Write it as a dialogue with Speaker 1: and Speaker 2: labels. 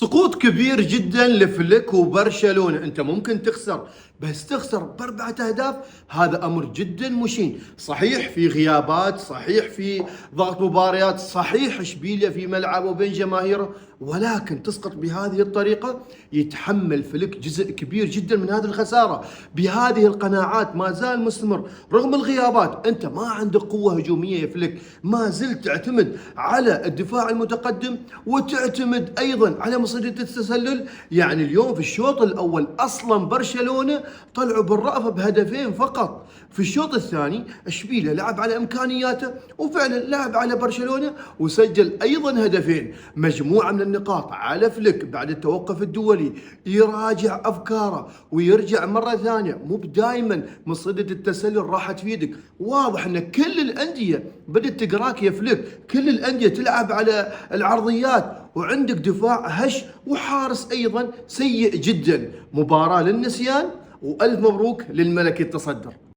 Speaker 1: سقوط كبير جدا لفليك وبرشلونة. انت ممكن تخسر، بس تخسر باربعة اهداف، هذا امر جدا مشين. صحيح في غيابات، صحيح في ضغط مباريات، صحيح اشبيليا في ملعبه وبين جماهيره، ولكن تسقط بهذه الطريقة. يتحمل فليك جزء كبير جدا من هذه الخسارة. بهذه القناعات ما زال مستمر رغم الغيابات. انت ما عندك قوة هجومية يا فليك، ما زلت تعتمد على الدفاع المتقدم وتعتمد ايضا على مصيدة التسلل. يعني اليوم في الشوط الاول اصلا برشلونة طلعوا بالرأفة بهدفين فقط. في الشوط الثاني اشبيليا لعب على امكانياته وفعلا لعب على برشلونة وسجل ايضا هدفين. مجموعة من النقاط على فليك بعد التوقف الدولي يراجع افكاره ويرجع مرة ثانية. مو دائما مصيدة التسلل راح تفيدك. واضح ان كل الاندية بدت تقراك يا فليك، كل الاندية تلعب على العرضيات، وعندك دفاع هش وحارس ايضا سيء جدا. مباراة للنسيان، والف مبروك للملك التصدر.